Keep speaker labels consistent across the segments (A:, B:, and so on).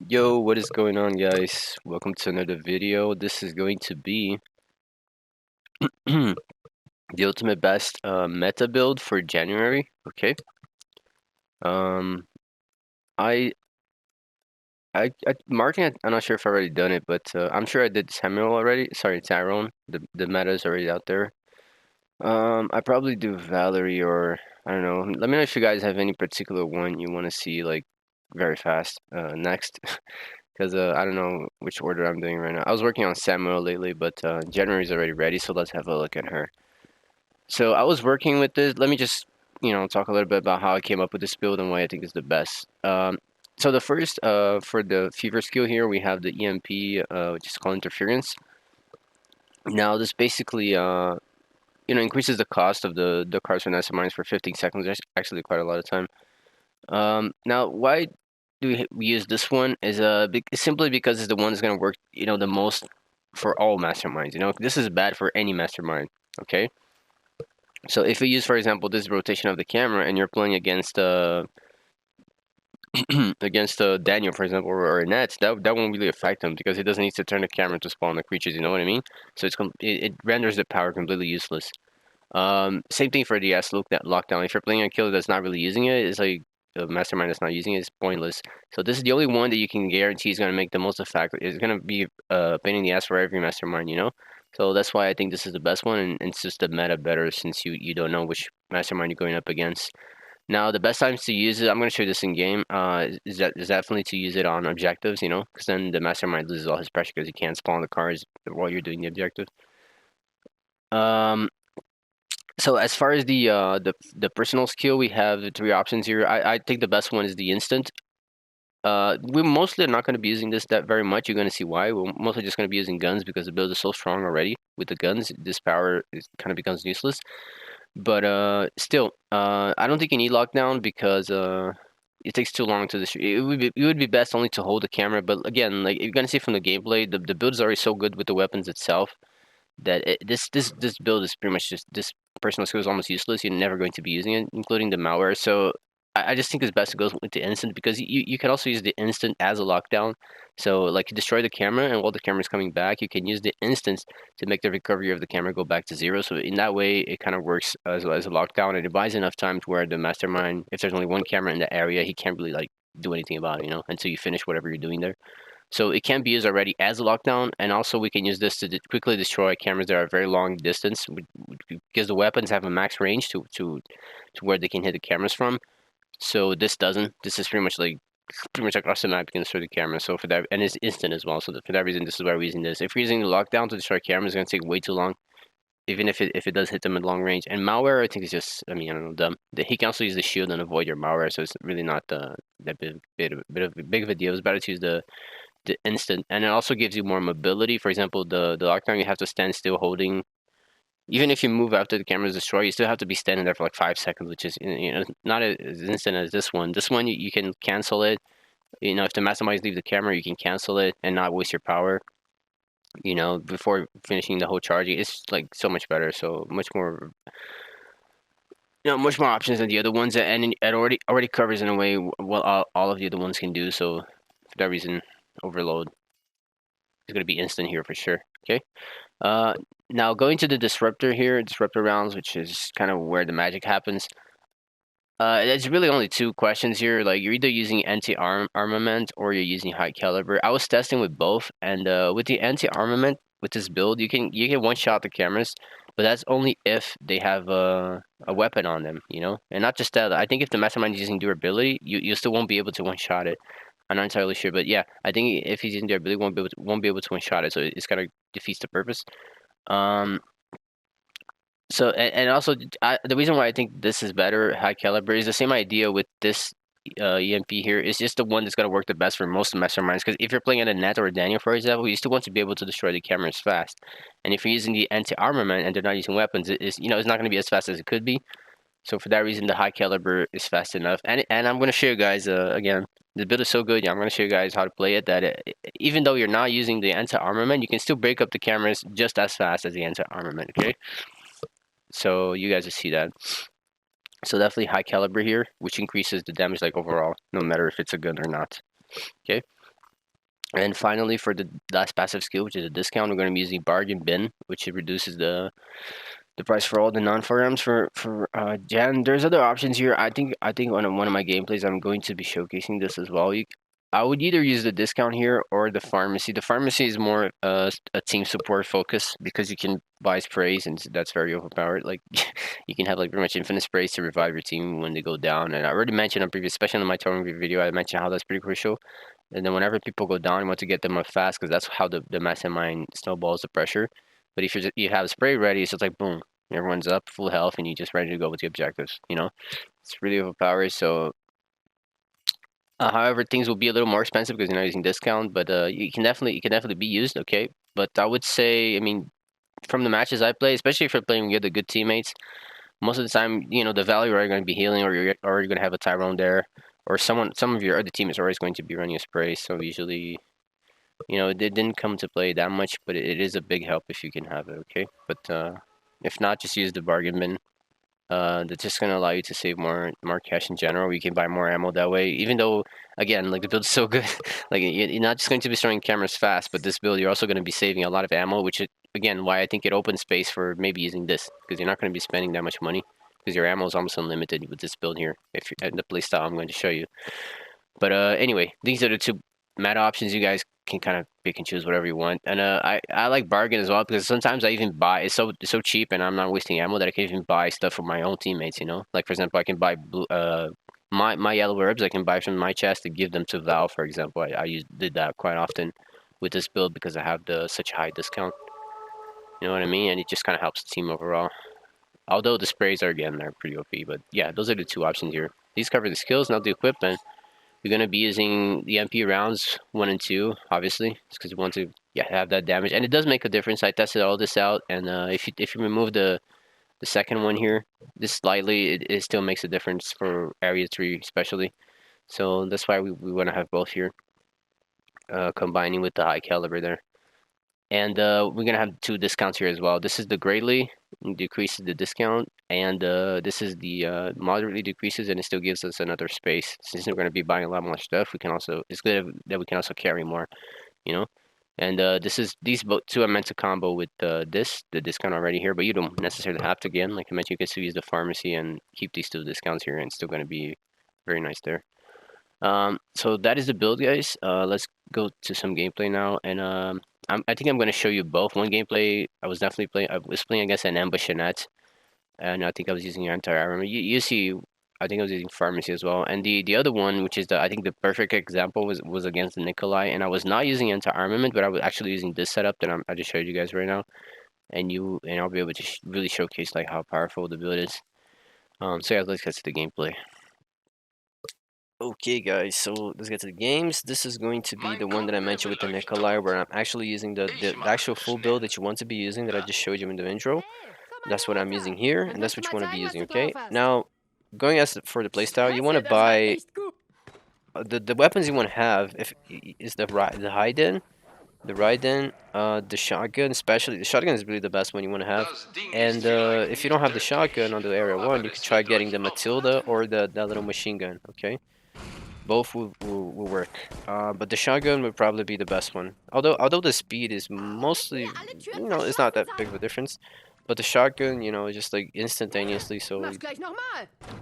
A: Yo, what is going on, guys? Welcome to another video. This is going to be the ultimate best meta build for January. Okay. Um, I, marketing. I'm not sure if I already done it, but I'm sure I did Samuel already. Sorry, Tyrone. The meta is already out there. I probably do Valerie or I don't know. Let me know if you guys have any particular one you want to see like very fast. Next. Because I don't know which order I'm doing right now. I was working on Samuel lately, but January's already ready, so let's have a look at her. So I was working with this. Let me just, talk a little bit about how I came up with this build and why I think it's the best. So the first, for the fever skill here, we have the EMP, which is called interference. Now this basically, increases the cost of the cards for Masterminds for 15 seconds. That's actually quite a lot of time. Now, why do we use this one? Is simply because it's the one that's gonna work, the most for all masterminds. This is bad for any mastermind. Okay, so if you use, for example, this rotation of the camera, and you're playing against against Daniel, for example, or Nets, that won't really affect him because he doesn't need to turn the camera to spawn the creatures. You know what I mean? So it renders the power completely useless. Same thing for the S lockdown. If you're playing a killer that's not really using it, it's like a mastermind that's not using it, it's pointless. So this is the only one that you can guarantee is going to make the most effect. It's going to be a pain in the ass for every mastermind. So that's why I think this is the best one, and it's just the meta better since you don't know which mastermind you're going up against. Now, the best times to use it, I'm going to show you this in game, is definitely to use it on objectives, because then the mastermind loses all his pressure because he can't spawn the cards while you're doing the objective. Um, So as far as the personal skill, we have the three options here. I think the best one is the instant. We mostly are not going to be using this that very much. You're going to see why. We're mostly just going to be using guns because the build is so strong already. With the guns, this power kind of becomes useless. But still, I don't think you need lockdown because it takes too long to distribute. It would be best only to hold the camera. But again, like you're going to see from the gameplay, the build is already so good with the weapons itself that this build is pretty much just this personal skill is almost useless. You're never going to be using it, including the malware. So I just think it's best to go with the instant because you can also use the instant as a lockdown. So like you destroy the camera, and while the camera is coming back, you can use the instance to make the recovery of the camera go back to zero. So in that way, it kind of works as a lockdown, and it buys enough time to where the mastermind, if there's only one camera in the area, he can't really like do anything about it, until you finish whatever you're doing there. So it can be used already as a lockdown, and also we can use this to quickly destroy cameras that are very long distance, because the weapons have a max range to where they can hit the cameras from. So this doesn't. This is pretty much across the map you can destroy the camera. So for that, and it's instant as well. So for that reason, this is why we're using this. If you're using the lockdown to destroy cameras, it's gonna take way too long. Even if it does hit them at long range. And malware, I think is just, I mean, I don't know, dumb. He can also use the shield and avoid your malware, so it's really not that big of a deal. It's better to use the instant, and it also gives you more mobility. For example, the lockdown, you have to stand still holding. Even if you move after the camera is destroyed, you still have to be standing there for like 5 seconds, which is not as instant as this one. This one you can cancel it. If the masterminds leave the camera, you can cancel it and not waste your power. Before finishing the whole charging, it's like so much better. So much more, much more options than the other ones, and it already covers in a way what all of the other ones can do. So for that reason, overload is going to be instant here for sure. Okay. Now going to the disruptor here, disruptor rounds, which is kind of where the magic happens. It's really only two questions here. Like you're either using anti-armament or you're using high caliber. I was testing with both, and with the anti-armament with this build, you can one shot the cameras, but that's only if they have a weapon on them, and not just that. I think if the mastermind is using durability, you still won't be able to one shot it. I'm not entirely sure, but yeah, I think if he's using durability, won't be able to one shot it, so it's kind of defeats the purpose. Um, so and also the reason why I think this is better, high caliber, is the same idea with this EMP here. It's just the one that's gonna work the best for most masterminds. Because if you're playing at a net or a Daniel, for example, you still want to be able to destroy the cameras fast. And if you're using the anti-armament and they're not using weapons, it's not gonna be as fast as it could be. So for that reason, the high caliber is fast enough. And I'm gonna show you guys again. The build is so good. Yeah, I'm gonna show you guys how to play it. Even though you're not using the anti-armament, you can still break up the cameras just as fast as the anti-armament. Okay. So you guys will see that. So definitely high caliber here, which increases the damage like overall, no matter if it's a gun or not. Okay. And finally, for the last passive skill, which is a discount, we're going to be using bargain bin, which it reduces the price for all the non-firearms for Jan. There's other options here. I think on one of my gameplays, I'm going to be showcasing this as well. I would either use the discount here or the pharmacy. The pharmacy is more a team support focus because you can buy sprays and that's very overpowered. Like you can have like pretty much infinite sprays to revive your team when they go down. And I already mentioned on previous, especially in my touring video, I mentioned how that's pretty crucial. And then whenever people go down, you want to get them up fast because that's how the mastermind snowballs the pressure. But if you have a spray ready, it's just like boom, everyone's up, full health, and you're just ready to go with the objectives. It's really overpowered. So, however, things will be a little more expensive because you're not using discount, but it can definitely be used. Okay, but I would say, I mean, from the matches I play, especially if you're playing with the good teammates, most of the time, the value are going to be healing, or you're going to have a Tyrone there, or some of your other teammates are always going to be running a spray. So usually, it didn't come to play that much, but it is a big help if you can have it. Okay, but if not, just use the bargain bin. That's just gonna allow you to save more cash in general. You can buy more ammo that way. Even though, again, like the build's so good, like you're not just going to be throwing cameras fast, but this build you're also going to be saving a lot of ammo, which is again why I think it opens space for maybe using this because you're not going to be spending that much money because your ammo is almost unlimited with this build here. If you're, the playstyle I'm going to show you. But anyway, these are the two meta options. You guys can kind of pick and choose whatever you want. And I like bargain as well because sometimes I even buy it's so cheap and I'm not wasting ammo that I can even buy stuff for my own teammates. Like for example, I can buy blue, my yellow herbs. I can buy from my chest to give them to Val. For example, I did that quite often with this build because I have such a high discount. You know what I mean? And it just kind of helps the team overall. Although the sprays are again they're pretty OP, but yeah, those are the two options here. These cover the skills, not the equipment. You're going to be using the MP rounds 1 and 2, obviously, because you want to have that damage. And it does make a difference. I tested all this out, and if you remove the second one here, just slightly, it still makes a difference for Area 3 especially. So that's why we want to have both here, combining with the high caliber there. And we're going to have two discounts here as well. This is the greatly decreases the discount, and this is the moderately decreases, and it still gives us another space. Since we're going to be buying a lot more stuff, it's good that we can also carry more, you know. And these both two are meant to combo with the discount already here, but you don't necessarily have to. Again, like I mentioned, you can still use the pharmacy and keep these two discounts here, and it's still going to be very nice there. So that is the build, guys. Let's go to some gameplay now, and I think I'm going to show you both. One gameplay, I was playing against an ambushinette, and I think I was using anti-armor. You see, I think I was using pharmacy as well. And the other one, which is I think the perfect example was against the Nikolai, and I was not using anti-armament, but I was actually using this setup that I just showed you guys right now, and I'll be able to really showcase like how powerful the build is. So yeah, let's get to the gameplay. Okay, guys, so let's get to the games. This is going to be the one that I mentioned with the Nikolai, where I'm actually using the actual full build that you want to be using that I just showed you in the intro. That's what I'm using here, and that's what you want to be using, okay? Now, going as for the playstyle, you want to buy the weapons you want to have is the Raiden, the shotgun, especially the shotgun is really the best one you want to have. And if you don't have the shotgun on the area 1, you could try getting the Matilda or that little machine gun, okay? Both will work, but the shotgun would probably be the best one. Although the speed is mostly, it's not that big of a difference. But the shotgun, is just like instantaneously, so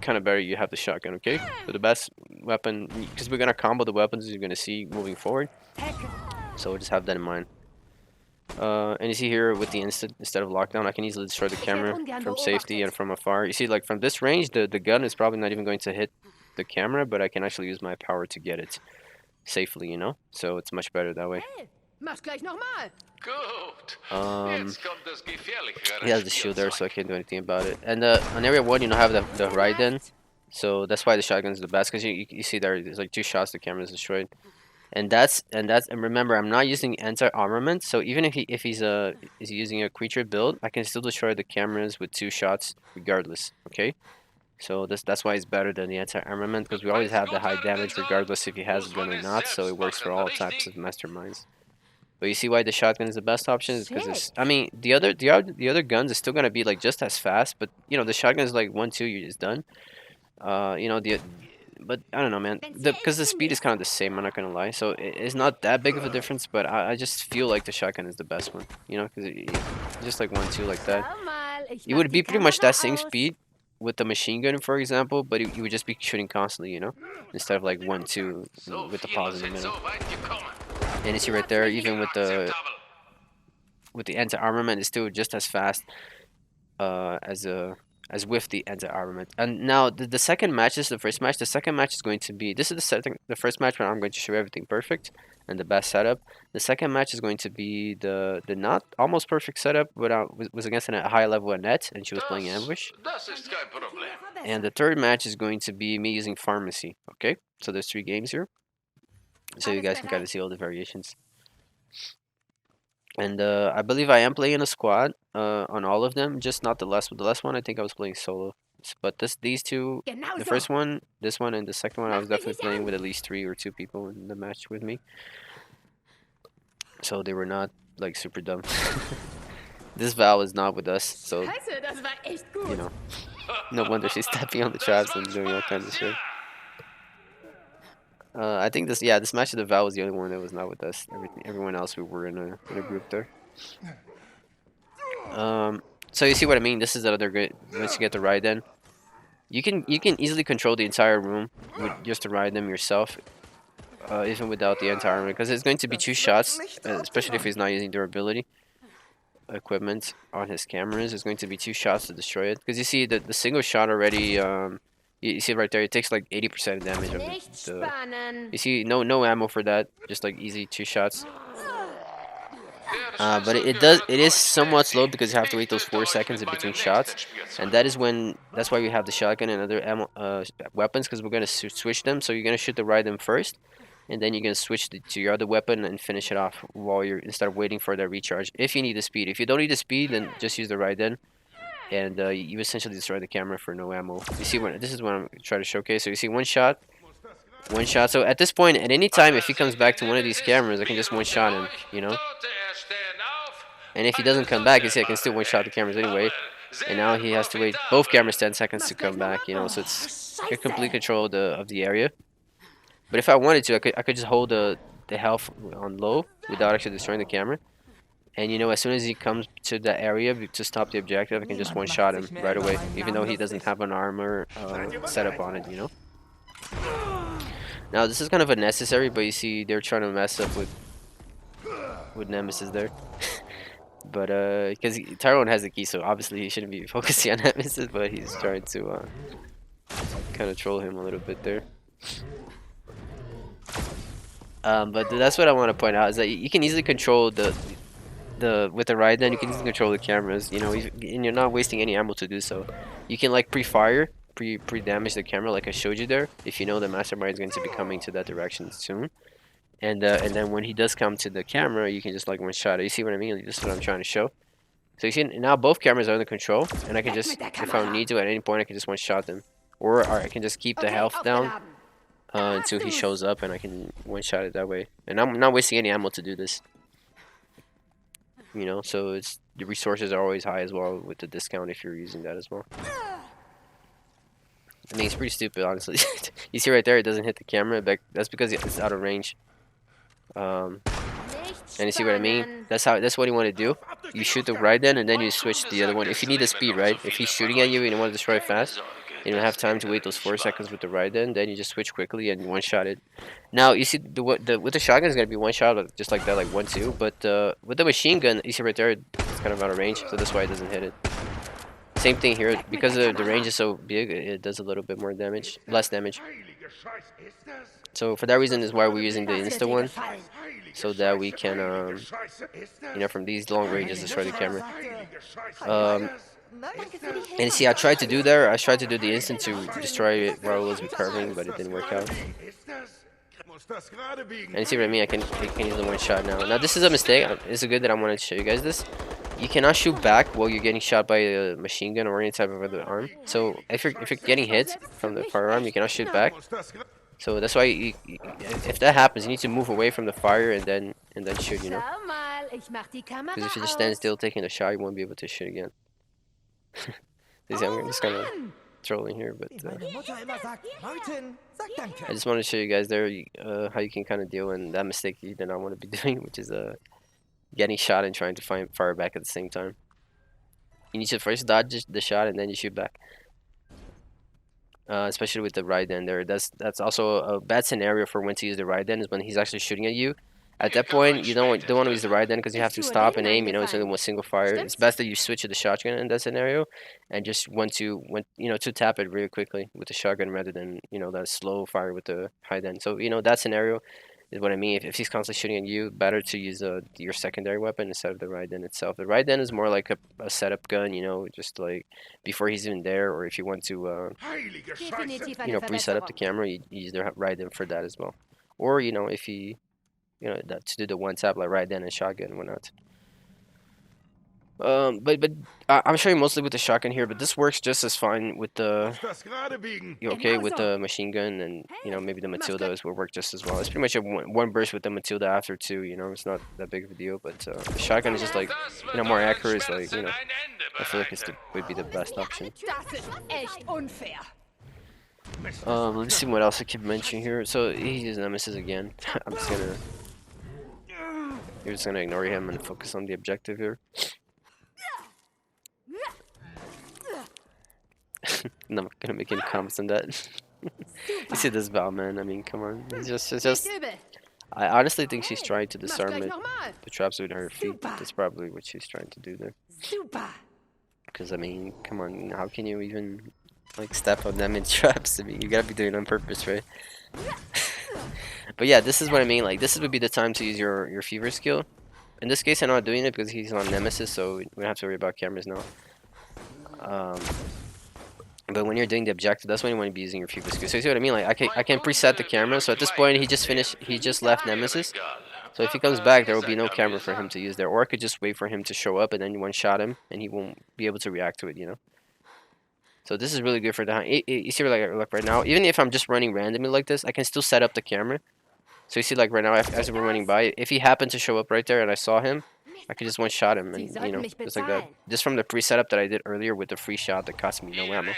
A: kind of better you have the shotgun, okay? So the best weapon, because we're gonna combo the weapons you're gonna see moving forward. So just have that in mind. And you see here with the instant instead of lockdown, I can easily destroy the camera from safety and from afar. You see, like from this range, the gun is probably not even going to hit the camera, but I can actually use my power to get it safely, so it's much better that way. He has the shield there, so I can't do anything about it. And on area 1, have the Raiden, so that's why the shotgun is the best, because you see there's like 2 shots, the camera is destroyed. And remember, I'm not using anti-armament, so even if he's using a creature build, I can still destroy the cameras with 2 shots regardless, okay? So that's why it's better than the anti-armament, because we always have the high damage regardless if he has a gun or not, so it works for all types of masterminds. But you see why the shotgun is the best option is because the other guns is still gonna be like just as fast, but the shotgun is like 1-2, you're just done. But I don't know, man. Because the speed is kind of the same. I'm not gonna lie. So it's not that big of a difference. But I just feel like the shotgun is the best one. You know, because just like 1-2 like that. It would be pretty much that same speed with the machine gun, for example. But you would just be shooting constantly. You know, instead of like 1-2 with the pause in the middle. And you see right there, even with the anti-armament, it's still just as fast as with the anti-armament. And now the second match is the first match. The second match is going to be this is the first match where I'm going to show everything perfect and the best setup. The second match is going to be the not almost perfect setup, but was against a high level Annette, and she was playing ambush. And the third match is going to be me using pharmacy. Okay, so there's 3 games here, so you guys can kind of see all the variations. And I believe I am playing a squad on all of them, just not the last one. The last one I think I was playing solo. But these two, the first one, this one, and the second one, I was definitely playing with at least 3 or 2 people in the match with me. So they were not like super dumb. This Val is not with us, so you know, no wonder she's stepping on the traps and doing all kinds of shit. I think this match of the Val was the only one that was not with us. Everyone else we were in a group there. So you see what I mean? This is another good once you get the Raiden. You can easily control the entire room with just to ride them yourself, even without the anti-armor, because it's going to be 2 shots, especially if he's not using durability equipment on his cameras. It's going to be 2 shots to destroy it. Because you see the single shot already. You see right there, it takes like 80% of damage of you see no ammo for that, just like easy 2 shots. But it is somewhat slow because you have to wait those 4 seconds in between shots, and that's why we have the shotgun and other ammo, weapons, because we're gonna switch them. So you're gonna shoot the Raiden first, and then you're gonna switch to your other weapon and finish it off while you're instead of waiting for the recharge. If you need the speed, if you don't need the speed, then just use the Raiden, and you essentially destroy the camera for no ammo. You see this is what I'm trying to showcase. So you see one shot. So at this point, at any time, if he comes back to one of these cameras, I can just one shot him, you know. And if he doesn't come back, you see I can still one shot the cameras anyway. And now he has to wait both cameras 10 seconds to come back, you know. So it's complete control of the area. But if I wanted to, I could just hold the health on low without actually destroying the camera. And you know, as soon as he comes to the area to stop the objective, I can just one shot him right away, even though he doesn't have an armor setup on it, you know. Now this is kind of unnecessary, but you see they're trying to mess up with Nemesis there. But because Tyrone has the key, so obviously he shouldn't be focusing on Nemesis, but he's trying to kind of troll him a little bit there. But that's what I want to point out, is that you can easily control with the Raiden, you can easily control the cameras, you know, and you're not wasting any ammo to do so. You can like pre-fire, pre-damage the camera like I showed you there, if you know the Mastermind is going to be coming to that direction soon. And then when he does come to the camera, you can just like one shot it. You see what I mean? This is what I'm trying to show. So you see now both cameras are under control, and I can just, if I need to at any point, I can just one shot them, or I can just keep the health down until he shows up, and I can one shot it that way. And I'm not wasting any ammo to do this. You know, so the resources are always high as well with the discount if you're using that as well. I mean, it's pretty stupid, honestly. You see right there, it doesn't hit the camera, but that's because it's out of range. And you see what I mean? That's what you want to do. You shoot the Raiden, and then you switch to the other one. If you need the speed, right? If he's shooting at you and you want to destroy it fast, you don't have time to wait those 4 seconds with the Raiden, then you just switch quickly and one shot it. Now you see with the shotgun is gonna be one shot just like that, like 1-2. But with the machine gun, you see right there, it's kind of out of range, so that's why it doesn't hit it. Same thing here, because the range is so big, it does a little bit more damage, less damage. So for that reason is why we're using the insta one, so that we can, you know, from these long ranges destroy the camera. And see, I tried to do there. I tried to do the instant to destroy it while it was recurving, but it didn't work out. And you see what I mean? I can use the one shot now. Now this is a mistake. It's good that I wanted to show you guys this. You cannot shoot back while you're getting shot by a machine gun or any type of other arm. So if you're getting hit from the firearm, you cannot shoot back. So that's why if that happens, you need to move away from the fire and then shoot. You know, because if you just stand still taking the shot, you won't be able to shoot again. See, I'm just gonna
B: trolling here, but
C: Meine Mutter immer sagt, Martin, sag danke.
B: I just want to show you guys there how you can kind of deal in that mistake you do not want to be doing, which is getting shot and trying to fire back at the same time. You need to first dodge the shot and then you shoot back. Especially with the Raiden there. That's also a bad scenario for when to use the Raiden, is when he's actually shooting at you. At that point, you don't want to use the Raiden because you have to stop and aim. You know, it's only one single fire. It's best that you switch to the shotgun in that scenario, and just to tap it really quickly with the shotgun rather than that slow fire with the Raiden. So that scenario is what I mean. If he's constantly shooting at you, better to use your secondary weapon instead of the Raiden itself. The Raiden is more like a setup gun, just like before he's even there, or if you want to
D: Definitiv eine
B: preset up the
D: Verbesserung.
B: camera, you use the Raiden for that as well. Or if you to do the one tap like Raiden and shotgun and whatnot. But I'm showing mostly with the shotgun here, but this works just as fine with the with the machine gun, and maybe the Matilda will work just as well. It's pretty much a one burst with the Matilda after two. It's not that big of a deal, but the shotgun is just like more accurate. It's like I feel like would be the best option.
D: Das ist echt unfair.
B: Let's see what else I can mention here. So he uses Nemesis again. You're just gonna ignore him and focus on the objective here. I'm not gonna make any comments on that. You see this Val, man? I mean, come on. It's just. I honestly think she's trying to disarm the traps with her feet. That's probably what she's trying to do there.
D: Super.
B: Because I mean, come on, how can you even step on them in traps? I mean, you gotta be doing it on purpose, right? But yeah, this is what I mean. Like, this would be the time to use your fever skill. In this case, I'm not doing it because he's on Nemesis, so we don't have to worry about cameras now. But when you're doing the objective, that's when you want to be using your fever skill. So you see what I mean? Like, I can preset the camera. So at this point, he just left Nemesis. So if he comes back, there will be no camera for him to use there. Or I could just wait for him to show up and then one shot him, and he won't be able to react to it, So this is really good for the. You see, like right now, even if I'm just running randomly like this, I can still set up the camera. So you see, like right now, as we're running by, if he happened to show up right there and I saw him, I could just one shot him, and just like that. Just from the pre-setup that I did earlier with the free shot that cost me no ammo.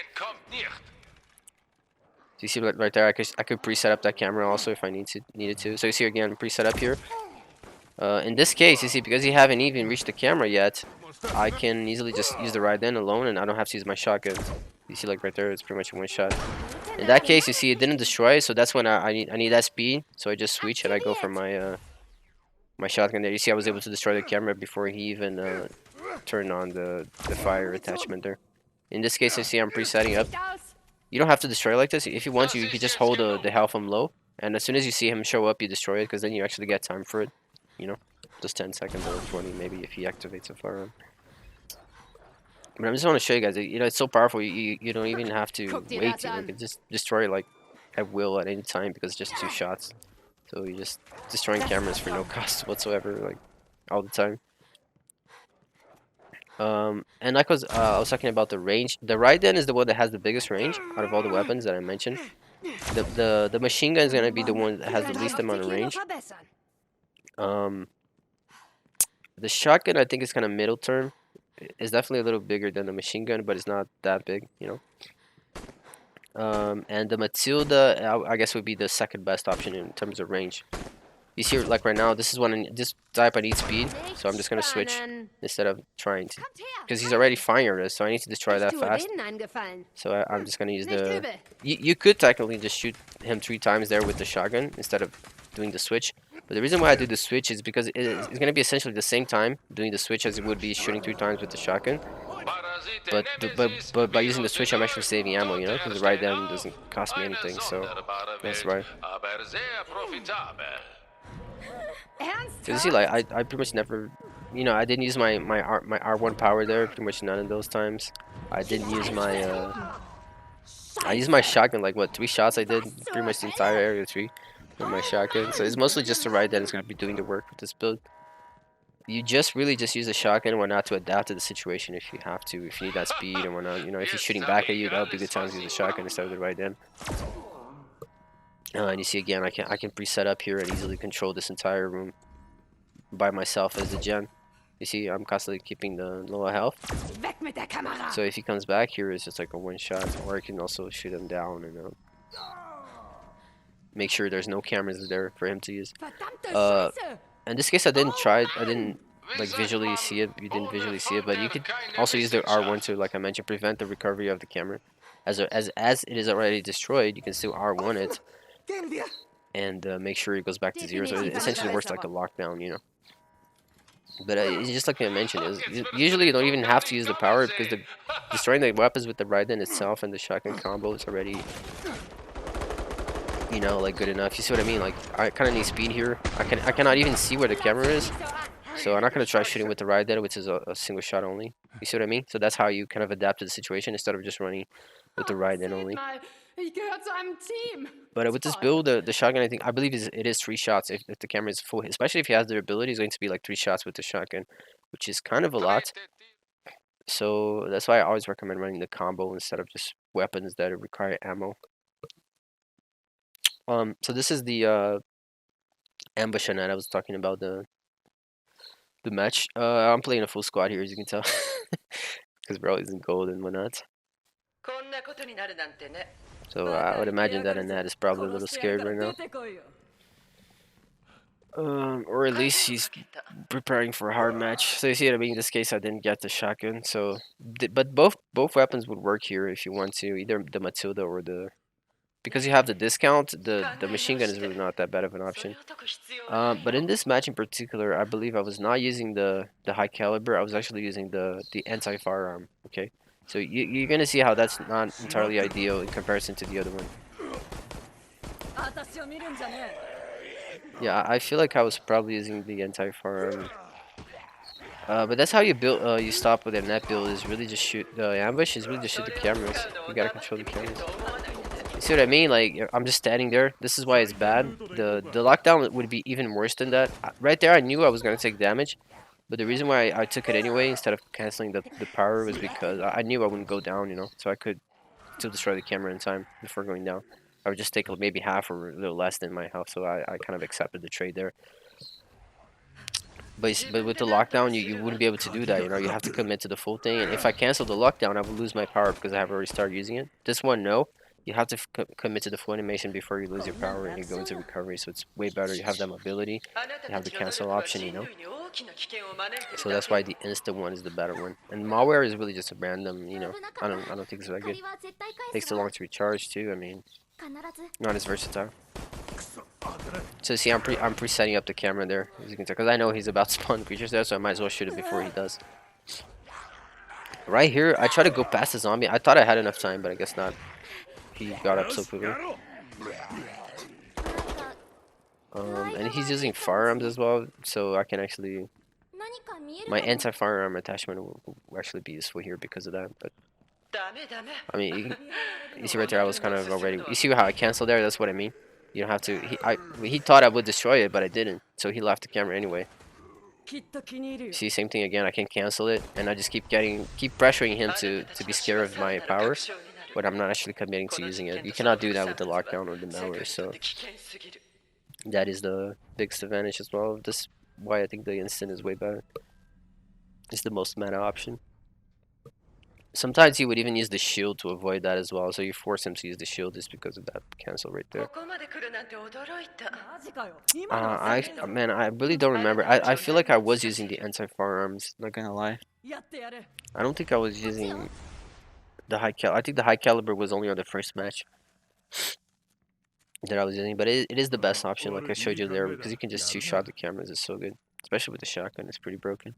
B: So you see right there, I could pre-set up that camera also if I needed to. So you see again, pre-set up here. In this case, you see, because you haven't even reached the camera yet, I can easily just use the Raiden alone, and I don't have to use my shotgun. You see, like right there, it's pretty much a one shot. In that case, you see, it didn't destroy, so that's when I need that speed. So I just switch and I go for my my shotgun there. You see, I was able to destroy the camera before he even turned on the fire attachment there. In this case, you see, I'm presetting up. You don't have to destroy like this. If you want to, you could just hold the health on low, and as soon as you see him show up, you destroy it, because then you actually get time for it. Just 10 seconds or 20 maybe if he activates a firearm. But I just want to show you guys, it's so powerful. You don't even have to wait. You can just destroy it like at will at any time because it's just 2 shots. So you're just destroying cameras for no cost whatsoever, like all the time. And like I was talking about the range. The Raiden is the one that has the biggest range out of all the weapons that I mentioned. The machine gun is gonna be the one that has the least amount of range. The shotgun, I think, is kind of middle term. It's definitely a little bigger than the machine gun, but it's not that big, And the Matilda, I guess, would be the second best option in terms of range. You see, like right now, this type I need speed, so I'm just gonna switch instead of trying to, because he's already firing us, so I need to destroy that fast. So I'm just gonna use the. You could technically just shoot him 3 times there with the shotgun instead of doing the switch. But the reason why I do the switch is because it's going to be essentially the same time doing the switch as it would be shooting 3 times with the shotgun. But by using the switch, I'm actually saving ammo, because the Raiden doesn't cost me anything, so that's right. Because you see, like, I pretty much never, I didn't use my R1 power there, pretty much none of those times. I didn't use my, I used my shotgun, like, what, 3 shots I did, pretty much the entire area 3. With my shotgun, so it's mostly just the Raiden is going to be doing the work with this build. You really just use the shotgun and whatnot to adapt to the situation if you have to, if you need that speed and whatnot. If he's shooting back at you, that would be the time to use the shotgun instead of the Raiden. And you see again, I can preset up here and easily control this entire room by myself as the gen. You see, I'm constantly keeping the lower health.
D: Weg mit der Kamera!
B: So if he comes back here, it's just like a one shot, or I can also shoot him down and make sure there's no cameras there for him to use.
D: Verdammte
B: Uh,
D: Scheiße!
B: In this case, I didn't like visually see it. You didn't visually see it, but you could also use the R1 to, like I mentioned, prevent the recovery of the camera. As it is already destroyed, you can still R1 it
C: Gehen wir.
B: and make sure it goes back to 0. So it essentially works like a lockdown, you know. But it's just like I mentioned, usually you don't even have to use the power because destroying the weapons with the Raiden itself and the shotgun combo is already, you know, like good enough. You see what I mean? Like I kind of need speed here. I cannot even see where the camera is, so I'm not gonna try shooting with the Raiden, which is a single shot only. You see what I mean? So that's how you kind of adapt to the situation instead of just running with the Raiden only.
D: Ich gehöre zu einem Team!
B: But with this build, the shotgun, I believe it is 3 shots if the camera is full. Especially if he has the ability, it's going to be like 3 shots with the shotgun, which is kind of a lot. So that's why I always recommend running the combo instead of just weapons that require ammo. So this is the ambush net I was talking about, the match. I'm playing a full squad here, as you can tell, because we're always in gold and whatnot. So I would imagine that a net is probably a little scared right now. Or at least he's preparing for a hard match. So you see what I mean? In this case, I didn't get the shotgun. So, but both weapons would work here if you want to. Either the Matilda or because you have the discount, the machine gun is really not that bad of an option. But in this match in particular, I believe I was not using the high caliber. I was actually using the anti-firearm. Okay. So you're gonna see how that's not entirely ideal in comparison to the other one. Yeah, I feel like I was probably using the anti-firearm. But that's how you build. You stop with a net build. Is really just shoot the ambush. Is really just shoot the cameras. You gotta control the cameras. You see what I mean? Like I'm just standing there. This is why it's bad. The lockdown would be even worse than that. Right there, I knew I was gonna take damage. But the reason why I took it anyway instead of canceling the power was because I knew I wouldn't go down, you know, so I could still destroy the camera in time before going down. I would just take maybe half or a little less than my health, so I kind of accepted the trade there. But with the lockdown, you wouldn't be able to do that, you know, you have to commit to the full thing. And if I cancel the lockdown, I would lose my power because I have already started using it. This one, no. You have to commit to the full animation before you lose your power and you go into recovery, so it's way better. You have that mobility, you have the cancel option, you know. So that's why the instant one is the better one. And malware is really just a random, you know. I don't think it's that good. Takes too long to recharge too. I mean, not as versatile. So see, I'm pre-setting up the camera there, as you can tell, because I know he's about to spawn creatures there, so I might as well shoot it before he does. Right here, I try to go past the zombie. I thought I had enough time, but I guess not. He got up so quickly. And he's using firearms as well, so I can actually... My anti-firearm attachment will actually be useful here because of that, but... I mean, you see right there, I was kind of already... You see how I canceled there? That's what I mean. You don't have to... He thought I would destroy it, but I didn't, so he left the camera anyway. See, same thing again, I can cancel it, and I just keep pressuring him to be scared of my power, but I'm not actually committing to using it. You cannot do that with the lockdown or the malware, so... That is the biggest advantage as well. This why I think the instant is way better. It's the most meta option. Sometimes he would even use the shield to avoid that as well. So you force him to use the shield just because of that cancel right there. I really don't remember. I feel like I was using the anti-firearms. Not gonna lie. I don't think I was using the high caliber. I think the high caliber was only on the first match that I was using, but it is the best option, like I showed you there, because you can just two-shot the cameras. It's so good, especially with the shotgun. It's pretty broken.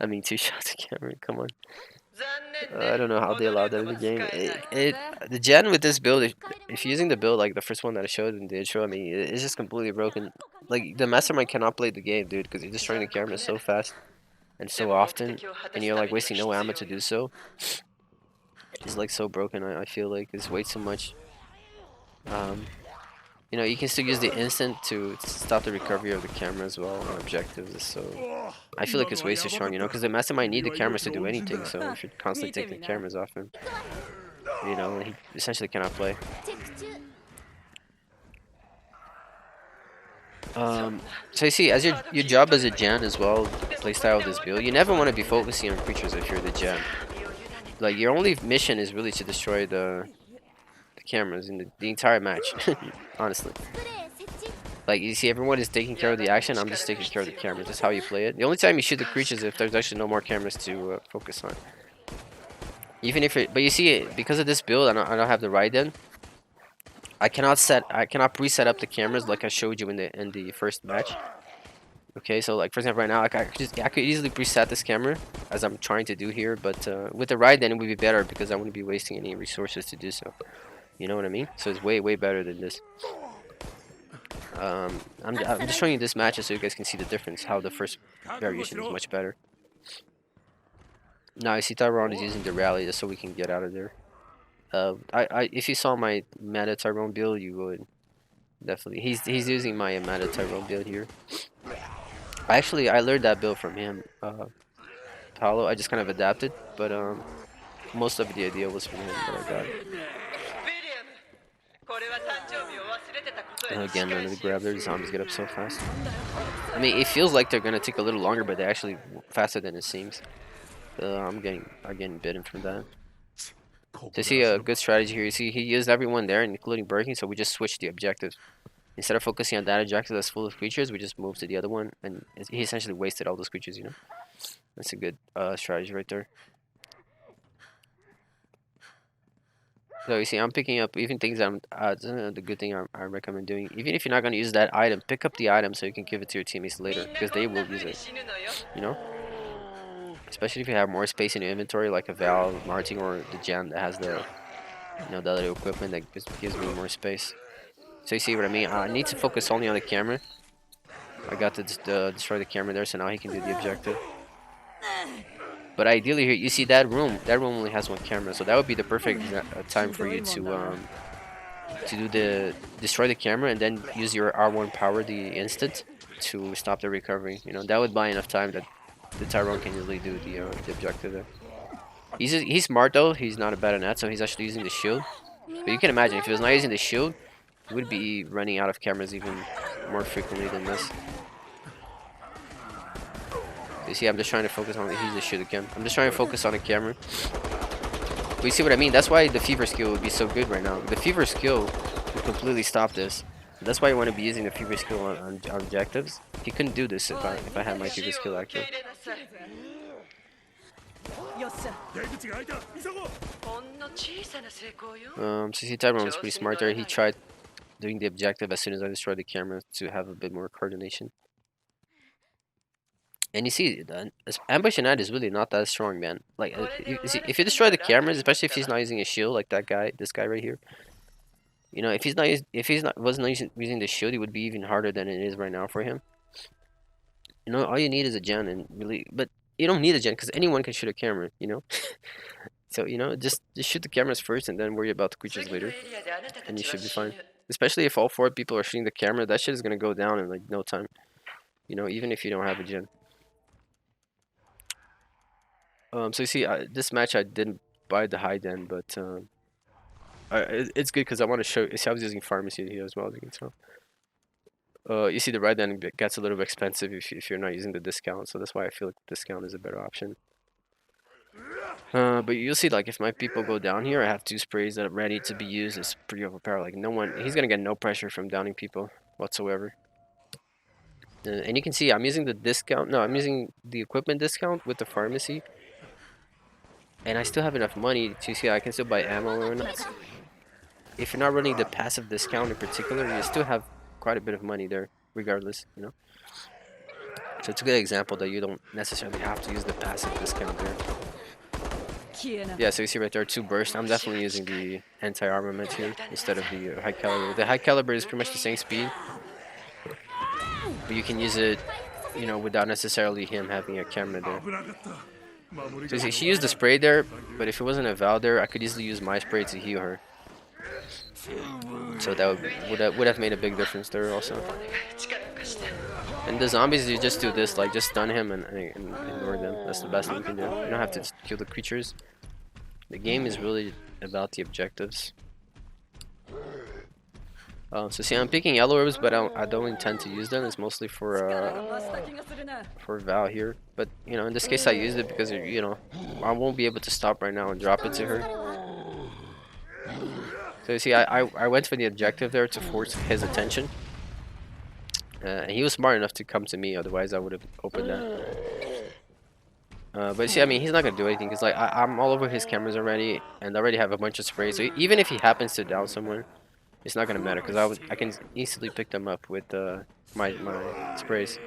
B: I mean, two-shot the camera. Come on. I don't know how they allowed that in the game. The gen with this build, if you're using the build like the first one that I showed in the intro, I mean, it's just completely broken. Like the Mastermind cannot play the game, dude, because you're destroying the camera so fast and so often, and you're like wasting no ammo to do so. It's like so broken. I feel like it's way too much. You know, you can still use the instant to stop the recovery of the camera as well on objectives. So I feel like it's way too strong, you know, because the Mastermind need the cameras to do anything. So if you're constantly taking the cameras off him, you know, he essentially cannot play. So you see, as your job as a gen as well, playstyle of this build, you never want to be focusing on creatures if you're the gen. Like your only mission is really to destroy the cameras in the entire match. Honestly, like you see, everyone is taking care of the action. I'm just taking care of the cameras. That's how you play it. The only time you shoot the creatures is if there's actually no more cameras to focus on. Even if it, but you see, because of this build, I don't have the Raiden. I cannot preset up the cameras like I showed you in the first match. Okay, so like for example, right now I could easily preset this camera as I'm trying to do here, but with the Raiden it would be better because I wouldn't be wasting any resources to do so. You know what I mean? So it's way better than this. I'm just showing you this match so you guys can see the difference. How the first variation is much better. Now I see Tyrone is using the rally just so we can get out of there. If you saw my meta Tyrone build, you would definitely. He's using my meta Tyrone build here. I learned that build from him, Paolo. I just kind of adapted, but most of the idea was from him that I got. And again, none of the grab there. The zombies get up so fast. I mean, it feels like they're gonna take a little longer, but they're actually faster than it seems. I'm getting bitten from that. So you see a good strategy here. You see he used everyone there, including Birkin, so we just switched the objectives. Instead of focusing on that objective that's full of creatures, we just moved to the other one, and he essentially wasted all those creatures, you know? That's a good strategy right there. So you see, I'm picking up even things the good thing I recommend doing. Even if you're not going to use that item, pick up the item so you can give it to your teammates later, because they will use it, you know? Especially if you have more space in your inventory, like a Val, Martin, or the Gen that has the, you know, the other equipment that gives me more space. So you see what I mean? I need to focus only on the camera. I got to destroy the camera there, so now he can do the objective. But ideally here, you see that room only has one camera, so that would be the perfect time for you to do destroy the camera and then use your R1 power the instant to stop the recovery. You know, that would buy enough time that the Tyrone can easily do the objective there. He's smart though. He's not a bayonet, so he's actually using the shield. But you can imagine if he was not using the shield, he would be running out of cameras even more frequently than this. You see, I'm just trying to focus on. He's the shoot again. I'm just trying to focus on the camera. But you see what I mean? That's why the fever skill would be so good right now. The fever skill would completely stop this. That's why you want to be using the fever skill on objectives. He couldn't do this if I had my fever skill active. So you see, Tyrone was pretty smart there. He tried doing the objective as soon as I destroyed the camera to have a bit more coordination. And you see, the ambush in that is really not that strong, man. Like, you see, if you destroy the cameras, especially if he's not using a shield like that guy, this guy right here. You know, if he's not wasn't using the shield, it would be even harder than it is right now for him. You know, all you need is a gen, and really, but you don't need a gen because anyone can shoot a camera. You know, so you know, just shoot the cameras first, and then worry about the creatures later, and you should be fine. Especially if all 4 people are shooting the camera, that shit is gonna go down in like no time. You know, even if you don't have a gen. So you see, this match I didn't buy the high den, but it's good because I want to show. You see, I was using pharmacy here as well, as you can tell. You see, the right den gets a little bit expensive if you're not using the discount, so that's why I feel like the discount is a better option. But you'll see, like if my people go down here, I have 2 sprays that are ready to be used. It's pretty overpowered. Like no one, he's gonna get no pressure from downing people whatsoever. And you can see I'm using the discount. No, I'm using the equipment discount with the pharmacy. And I still have enough money to see I can still buy ammo or not. If you're not running the passive discount in particular, you still have quite a bit of money there, regardless, you know. So it's a good example that you don't necessarily have to use the passive discount there. Yeah, so you see right there, 2 bursts. I'm definitely using the anti-armament here instead of the high caliber. The high caliber is pretty much the same speed, but you can use it, you know, without necessarily him having a camera there. So see, she used the spray there, but if it wasn't a Val there, I could easily use my spray to heal her. So that would have made a big difference there also. And the zombies, you just do this, like just stun him and ignore them. That's the best thing you can do. You don't have to kill the creatures. The game is really about the objectives. So see, I'm picking yellow orbs, but I don't intend to use them. It's mostly for Val here. But you know, in this case, I used it because you know I won't be able to stop right now and drop it to her. So you see, I went for the objective there to force his attention. And he was smart enough to come to me. Otherwise, I would have opened that. But see, I mean, he's not gonna do anything because like I'm all over his cameras already, and I already have a bunch of sprays. So even if he happens to down someone, it's not gonna matter because I can easily pick them up with my sprays.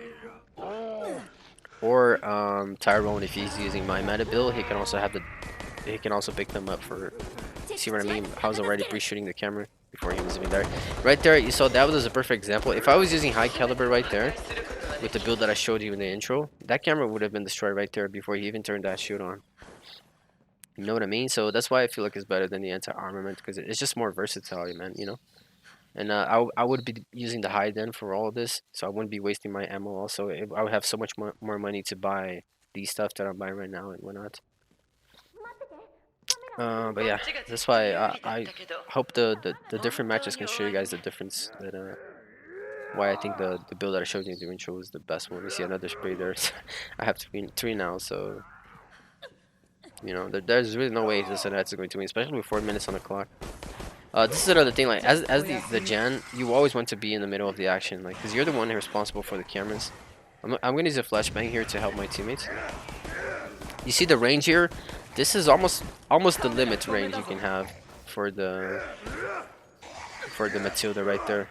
B: Or Tyrone, if he's using my meta build, he can also pick them up for. See what I mean? I was already pre-shooting the camera before he was even there. Right there, you saw that was a perfect example. If I was using high caliber right there, with the build that I showed you in the intro, that camera would have been destroyed right there before he even turned that shoot on. You know what I mean? So that's why I feel like it's better than the anti-armament because it's just more versatile, man. You know. And I would be using the high then for all of this, so I wouldn't be wasting my ammo. Also, I would have so much more money to buy these stuff that I'm buying right now and whatnot. But yeah, that's why I hope the different matches can show you guys the difference that why I think the build that I showed you in the intro is the best one. You see another spray there. I have three now, so you know there's really no way this is going to win, especially with 4 minutes on the clock. This is another thing. Like as the Jan, you always want to be in the middle of the action, like because you're the one responsible for the cameras. I'm gonna use a flashbang here to help my teammates. You see the range here. This is almost the limit range you can have for the Matilda right there.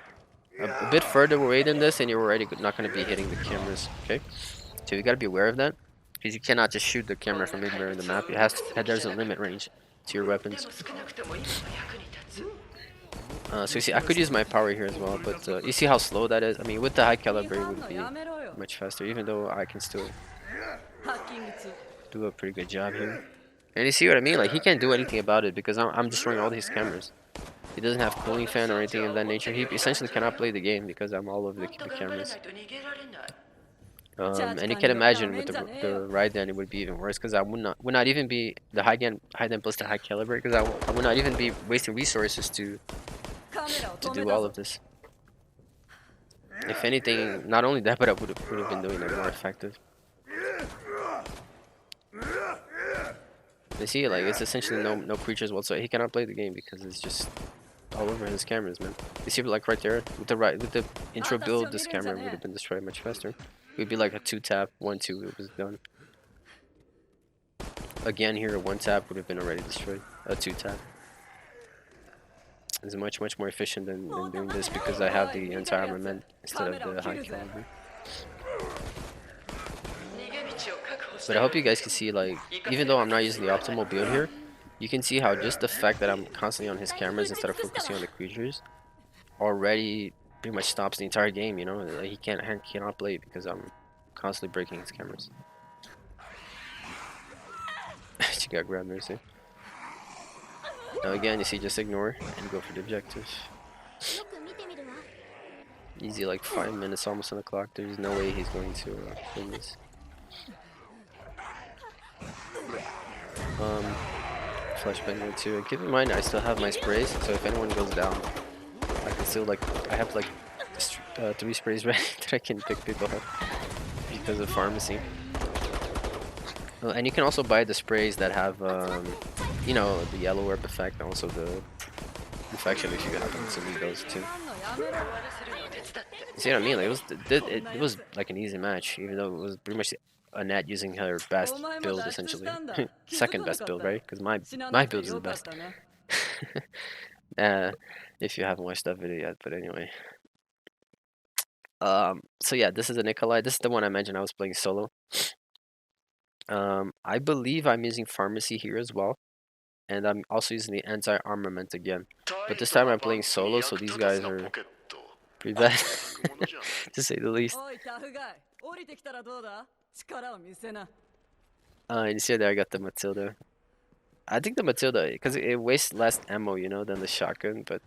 B: A bit further away than this, and you're already not going to be hitting the cameras. Okay, so you got to be aware of that because you cannot just shoot the camera from anywhere in the map. There's a limit range to your weapons. So you see, I could use my power here as well, but you see how slow that is. I mean, with the high caliber, it would be much faster. Even though I can still do a pretty good job here. And you see what I mean? Like, he can't do anything about it because I'm destroying all his cameras. He doesn't have cooling fan or anything of that nature. He essentially cannot play the game because I'm all over the cameras. And you can imagine with the Raiden, it would be even worse because I would not even be the high den plus the high caliber because I would not even be wasting resources to do all of this. If anything, not only that, but I would have been doing it more effective. You see, like it's essentially no creatures whatsoever. He cannot play the game because it's just all over his cameras, man. You see, like right there with the intro build, this camera would have been destroyed much faster. It would be like a 2-tap, 1-2, it was done. Again here, a 1-tap would have been already destroyed. A 2-tap. It's much more efficient than doing this because I have the anti-armament instead of the high caliber. But I hope you guys can see, like, even though I'm not using the optimal build here, you can see how just the fact that I'm constantly on his cameras instead of focusing on the creatures already pretty much stops the entire game, you know? Like, he cannot play because I'm constantly breaking his cameras. She got grabbed mercy. Now again, you see, just ignore and go for the objective. Easy, like 5 minutes almost on the clock. There's no way he's going to win this. Flashbang there too. And keep in mind, I still have my sprays, so if anyone goes down, I can still I have like 3 sprays ready that I can pick people up because of pharmacy. And you can also buy the sprays that have, you know, the yellow orb effect, and also the infection if you happen to need those too. You see what I mean? Like it was like an easy match, even though it was pretty much Annette using her best build essentially, second best build, right? Because my build is the best. If you haven't watched that video yet, but anyway. So yeah, this is a Nikolai. This is the one I mentioned I was playing solo. I believe I'm using pharmacy here as well, and I'm also using the anti-armament again. But this time I'm playing solo, so these guys are pretty bad, to say the least. And you see there I got the Matilda. I think the Matilda, because it wastes less ammo, you know, than the shotgun, but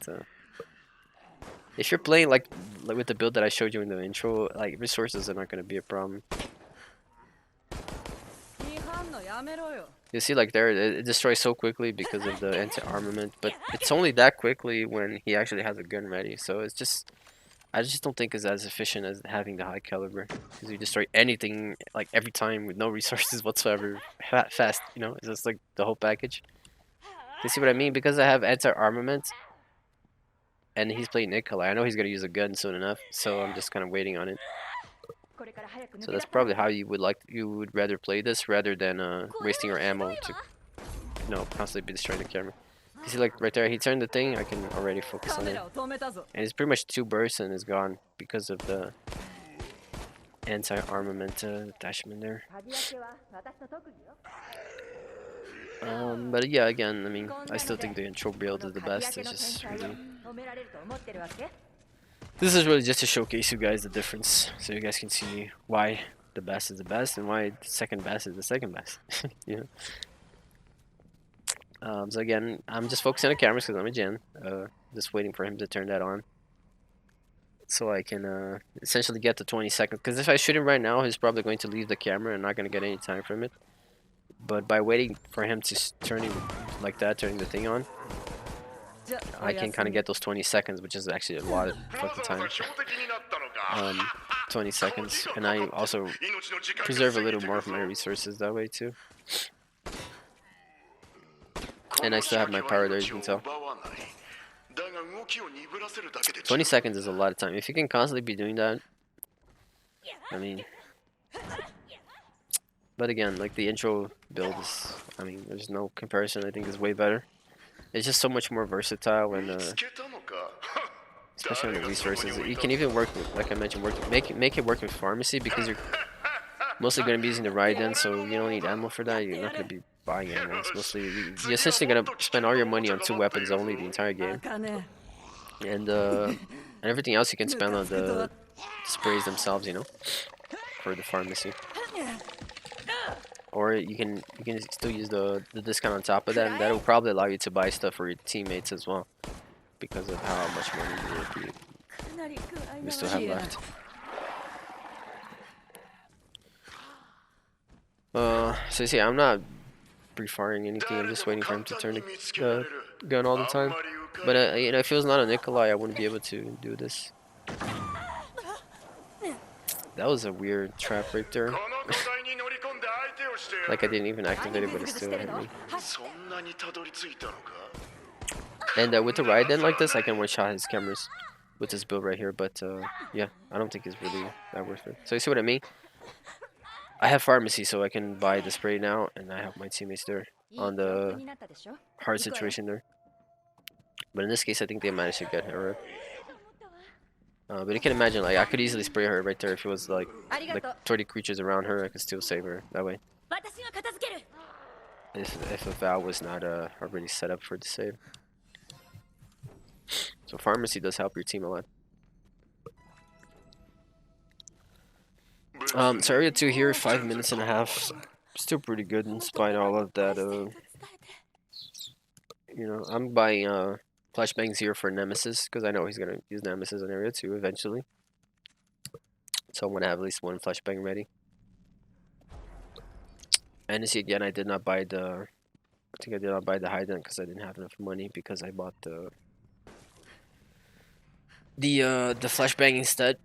B: if you're playing like with the build that I showed you in the intro, like resources are not going to be a problem. You see, like there, it destroys so quickly because of the anti-armament, but it's only that quickly when he actually has a gun ready. So it's just, I just don't think it's as efficient as having the high caliber, because you destroy anything like every time with no resources whatsoever, fast. You know, it's just like the whole package. You see what I mean? Because I have anti-armament, and he's playing Nikolai. I know he's gonna use a gun soon enough, so I'm just kind of waiting on it. So that's probably how you would rather play this rather than wasting your ammo to, you know, constantly be destroying the camera. You see, like right there, he turned the thing. I can already focus on it, and it's pretty much 2 bursts and it's gone because of the anti-armament attachment there. But yeah, again, I mean, I still think the intro build is the best. It's just really, this is really just to showcase you guys the difference, so you guys can see why the best is the best and why the second best is the second best. You know. So again, I'm just focusing on the cameras because I'm a gen. Just waiting for him to turn that on, so I can essentially get to 20 seconds. Because if I shoot him right now, he's probably going to leave the camera and not going to get any time from it. But by waiting for him to turning like that, turning the thing on, I can kind of get those 20 seconds, which is actually a lot of fucking time. 20 seconds, and I also preserve a little more of my resources that way too. And I still have my power there, as you can tell. 20 seconds is a lot of time. If you can constantly be doing that, I mean... But again, like the intro build is, I mean, there's no comparison. I think is way better. It's just so much more versatile, and especially on the resources. You can even work with, like I mentioned, make it work with pharmacy, because you're mostly going to be using the Raiden, so you don't need ammo for that. You're not going to be buying ammo. It's mostly you're essentially going to spend all your money on 2 weapons only the entire game, and everything else you can spend on the sprays themselves, you know, for the pharmacy. Or you can still use the discount on top of that, and that will probably allow you to buy stuff for your teammates as well, because of how much money you still have left. So you see, I'm not pre-firing anything. I'm just waiting for him to turn the gun all the time. But you know, if it was not a Nikolai, I wouldn't be able to do this. That was a weird trap right there. Like I didn't even activate it, but it still hit me. And with the Raiden like this, I can one-shot his cameras with this build right here. But yeah, I don't think it's really that worth it. So you see what I mean? I have pharmacy, so I can buy the spray now, and I have my teammates there on the hard situation there. But in this case, I think they managed to get her. But you can imagine, like, I could easily spray her right there if it was like 30 creatures around her. I could still save her that way. If a Vow was not already set up for the save. So pharmacy does help your team a lot. So area 2 here, 5 minutes and a half. Still pretty good in spite of all of that. You know, I'm buying flashbangs here for Nemesis, because I know he's gonna use Nemesis in area 2 eventually. So I'm gonna have at least 1 flashbang ready. And you see again, I did not buy the. I think I did not buy the Raiden because I didn't have enough money, because I bought the flashbang instead.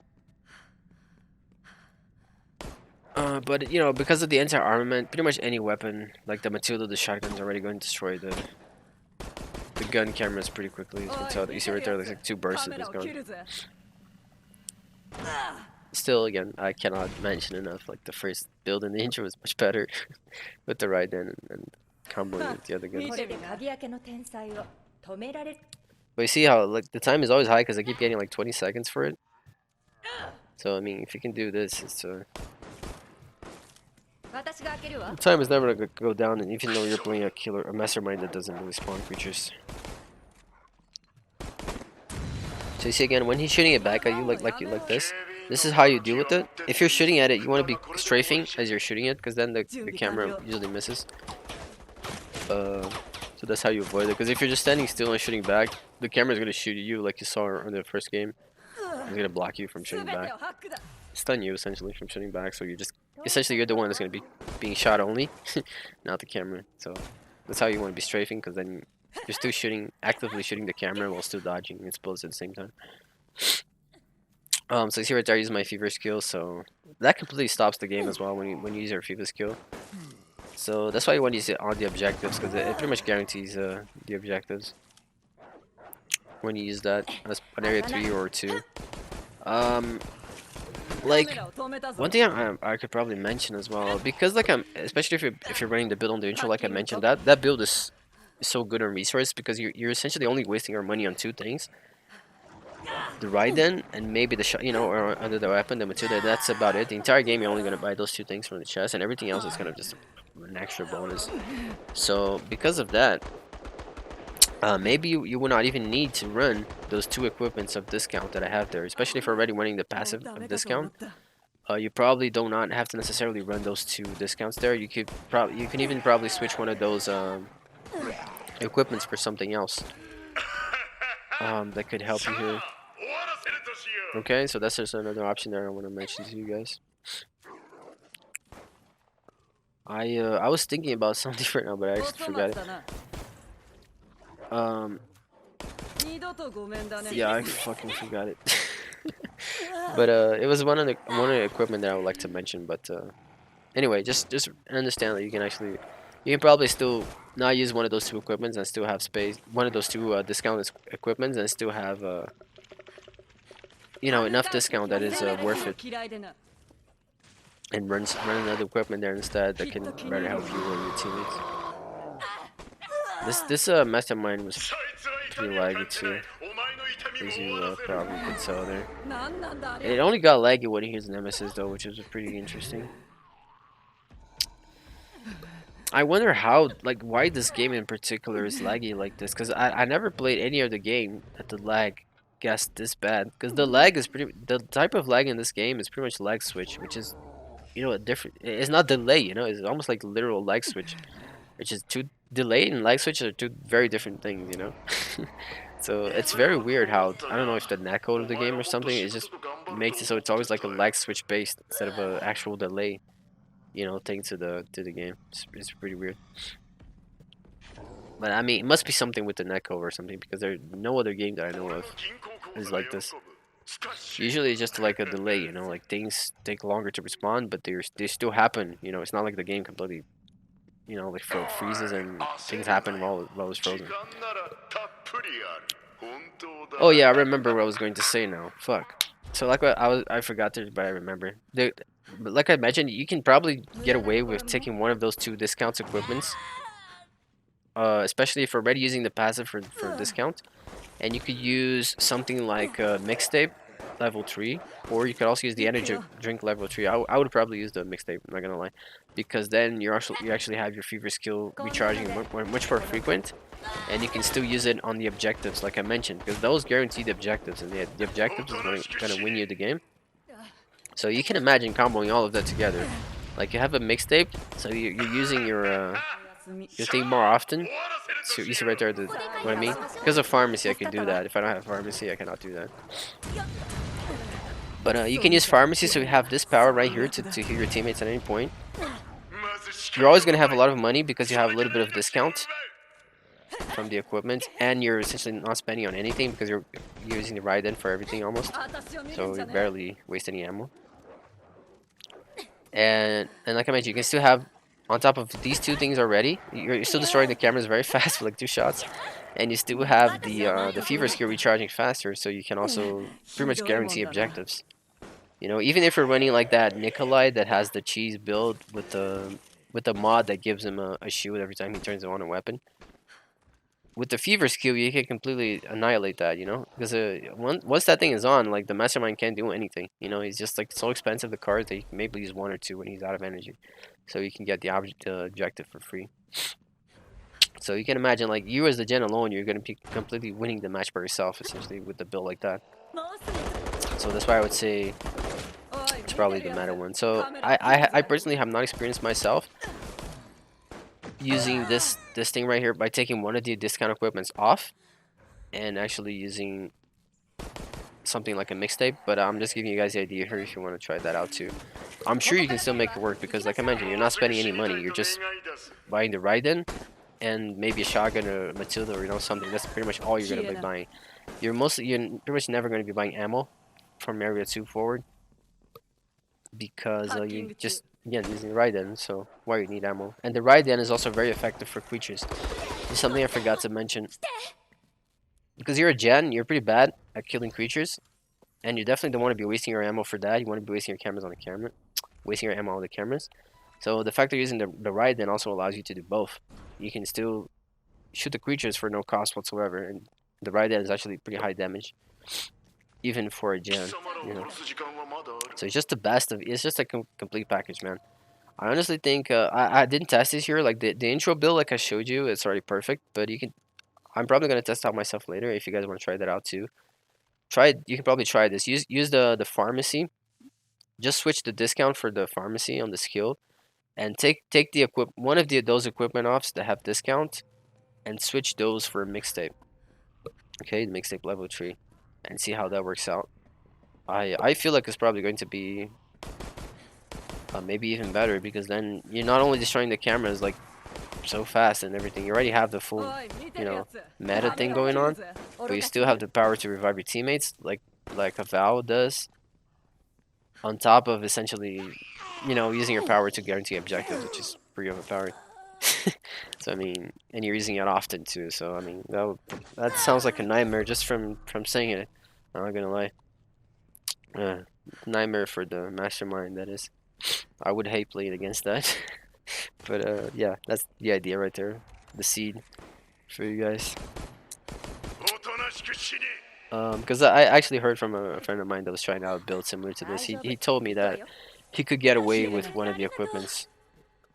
B: But you know, because of the anti-armament, pretty much any weapon, like the Matilda, the shotgun is already going to destroy the gun cameras pretty quickly. As you can tell, you see right there, there's like 2 bursts of this gun. Still, again, I cannot mention enough. Like the first build in the intro was much better with the Raiden and comboing with the other guns. But you see how like the time is always high because I keep getting like 20 seconds for it. So I mean, if you can do this, it's the time is never gonna go down, and even though you're playing a mastermind that doesn't really spawn creatures. So you see again, when he's shooting it back at you like this is how you deal with it. If you're shooting at it, you want to be strafing as you're shooting it, because then the camera usually misses. So that's how you avoid it. Because if you're just standing still and shooting back, the camera is gonna shoot at you like you saw on the first game. It's gonna block you from shooting back. stun you essentially from shooting back. So you're just essentially you're the one that's gonna be being shot only, not the camera. So that's how you want to be strafing, because then you're still shooting, actively shooting the camera while still dodging its bullets at the same time. So you see right there, I use my fever skill, so that completely stops the game as well when you use your fever skill. So that's why you want to use it on the objectives, because it pretty much guarantees the objectives when you use that on area 3 or 2. Like one thing I could probably mention as well, because like especially if you're running the build on the intro, like I mentioned, that build is so good on resource, because you're essentially only wasting your money on two things: the Raiden and maybe the shot, or under the weapon, the Matilda. That's about it. The entire game you're only gonna buy those two things from the chest, and everything else is kind of just an extra bonus. So because of that, maybe you will not even need to run those two equipments of discount that I have there, especially if you're already running the passive of discount. You probably do not have to necessarily run those two discounts there. You can even probably switch one of those equipments for something else that could help you here. Okay, so that's just another option there I want to mention to you guys. I was thinking about something right now, but I actually forgot it. Yeah, I fucking forgot it. But it was one of the equipment that I would like to mention. But anyway, just understand that you can probably still not use one of those two equipments and still have space. One of those two discounted equipments and still have enough discount that is worth it. And run another equipment there instead that can better help you or your teammates. This Mastermind was pretty laggy too, as you probably could tell there. And it only got laggy when he hits Nemesis though, which is pretty interesting. I wonder why this game in particular is laggy like this, because I never played any other game that the lag gets this bad. Because the type of lag in this game is pretty much lag switch, which is a different. It's not delay, it's almost like literal lag switch, which is delay and lag switch are two very different things, So it's very weird how, I don't know if the netcode of the game or something, it just makes it so it's always like a lag switch based instead of an actual delay, thing to the game. It's pretty weird. But I mean, it must be something with the netcode or something, because there's no other game that I know of is like this. Usually it's just like a delay, like things take longer to respond, but they still happen, it's not like the game completely, like freezes and things happen while it's frozen. Oh yeah, I remember what I was going to say now. Fuck. So like what I forgot to, but I remember. But like I mentioned, you can probably get away with taking one of those two discounts equipments. Especially if you're already using the passive for discount. And you could use something like mixtape level 3, or you could also use the energy drink level 3. I would probably use the mixtape, I'm not gonna lie, because then you actually have your fever skill recharging much more frequent, and you can still use it on the objectives like I mentioned, because those guarantee the objectives, and the objectives is gonna win you the game. So you can imagine comboing all of that together. Like you have a mixtape, so you're using your thing more often. So you see right there what I mean? Because of pharmacy I can do that. If I don't have pharmacy I cannot do that. But you can use pharmacy, so you have this power right here to heal your teammates at any point. You're always going to have a lot of money because you have a little bit of discount from the equipment, and you're essentially not spending on anything because you're using the Raiden for everything almost. So you barely waste any ammo. And like I mentioned, you can still have, on top of these two things already, you're still destroying the cameras very fast with like 2 shots, and you still have the fever skill recharging faster, so you can also pretty much guarantee objectives. Even if you're running like that Nikolai that has the cheese build with the mod that gives him a shield every time he turns on a weapon. With the fever skill, you can completely annihilate that, because once that thing is on, like the Mastermind can't do anything. He's just like so expensive, the cards, that you can maybe use 1 or 2 when he's out of energy, so you can get the objective for free. So you can imagine, like, you as the gen alone, you're gonna be completely winning the match by yourself, essentially, with the build like that. So that's why I would say it's probably the meta one. So I personally have not experienced myself using this thing right here by taking one of the discount equipments off and actually using something like a mixtape, but I'm just giving you guys the idea here if you want to try that out too. I'm sure you can still make it work because, like I mentioned, you're not spending any money. You're just buying the Raiden and maybe a shotgun or a Matilda or something. That's pretty much all you're gonna be buying. You're pretty much never gonna be buying ammo from Area 2 forward because you just using the Raiden. So why you need ammo? And the Raiden is also very effective for creatures. This is something I forgot to mention. Because you're a gen, you're pretty bad at killing creatures, and you definitely don't want to be wasting your ammo for that. You want to be wasting your cameras on the camera, wasting your ammo on the cameras. So the fact that you're using the Raiden also allows you to do both. You can still shoot the creatures for no cost whatsoever, and the Raiden is actually pretty high damage, even for a gen. So it's just the best of. It's just a complete package, man. I honestly think I didn't test this here. Like the intro build, like I showed you, it's already perfect. But you can. I'm probably gonna test out myself later if you guys want to try that out too. You can probably try this. Use the pharmacy. Just switch the discount for the pharmacy on the skill, and take the one of those equipment offs that have discount, and switch those for a mixtape. Okay, the mixtape level 3, and see how that works out. I feel like it's probably going to be maybe even better because then you're not only destroying the cameras like so fast and everything. You already have the full meta thing going on, but you still have the power to revive your teammates like a Vow does, on top of essentially using your power to guarantee objectives, which is pretty overpowered. So I mean, and you're using it often too, so I mean that sounds like a nightmare just from saying it. I'm not gonna lie. Nightmare for the Mastermind, that is. I would hate playing against that. But yeah, that's the idea right there. The seed for you guys. Because I actually heard from a friend of mine that was trying out a build similar to this. He told me that he could get away with one of the equipments,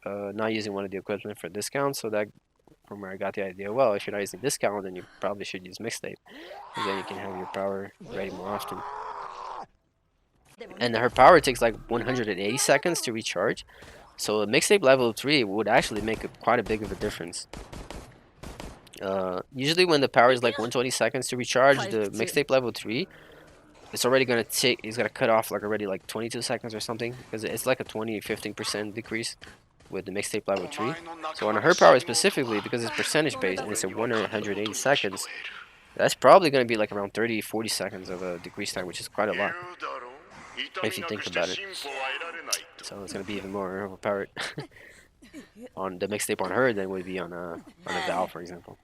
B: not using one of the equipment for discount. So that from where I got the idea. Well, if you're not using discount, then you probably should use mixtape, because then you can have your power ready more often. And her power takes like 180 seconds to recharge. So a mixtape level 3 would actually make quite a big of a difference. Usually when the power is like 120 seconds to recharge, the mixtape level 3, it's already gonna cut off like already like 22 seconds or something, because it's like a 15% decrease with the mixtape level 3. So on her power specifically, because it's percentage based and it's at 180 seconds, that's probably gonna be like around 30-40 seconds of a decrease time, which is quite a lot if you think about it. So it's gonna be even more overpowered on the mixtape on her than it would be on a Val, for example.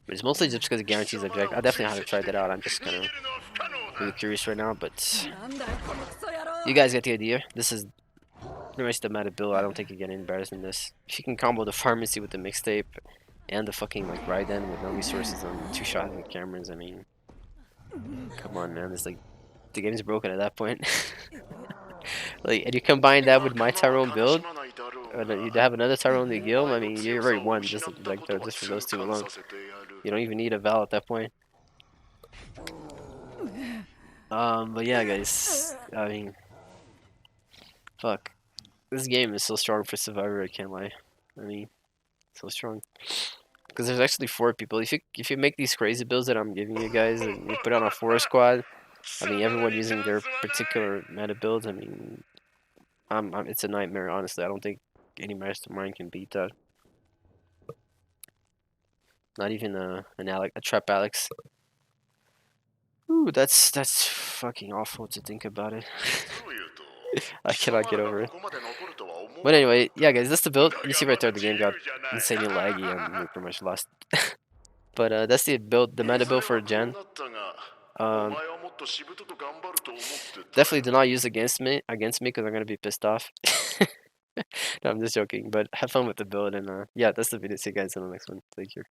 B: But it's mostly just because it guarantees object. I definitely have to try that out. I'm just kind of really curious right now, but you guys get the idea. This is pretty much the meta build. I don't think you get any better than this. If you can combo the pharmacy with the mixtape and the fucking like Raiden with no resources on 2-shot and cameras, I mean, come on, man. It's like the game's broken at that point. Like, and you combine that with my Tyrone build, you have another Tyrone to Gil. I mean, you already won just for those two alone. You don't even need a Val at that point. But yeah, guys. I mean, fuck. This game is so strong for Survivor. I can't lie. I mean, so strong. Because there's actually 4 people. If you make these crazy builds that I'm giving you guys, and you put on a 4 squad, I mean, everyone using their particular meta builds, I mean, it's a nightmare, honestly. I don't think any Mastermind can beat that. Not even a Trap Alex. Ooh, that's fucking awful to think about it. I cannot get over it. But anyway, yeah, guys, that's the build. You see right there, the game got insanely laggy and we pretty much lost. But that's the build, the meta build for Gen. Definitely do not use against me because I'm gonna be pissed off. No, I'm just joking. But have fun with the build, and yeah, that's the video. See you guys in the next one. Thank you.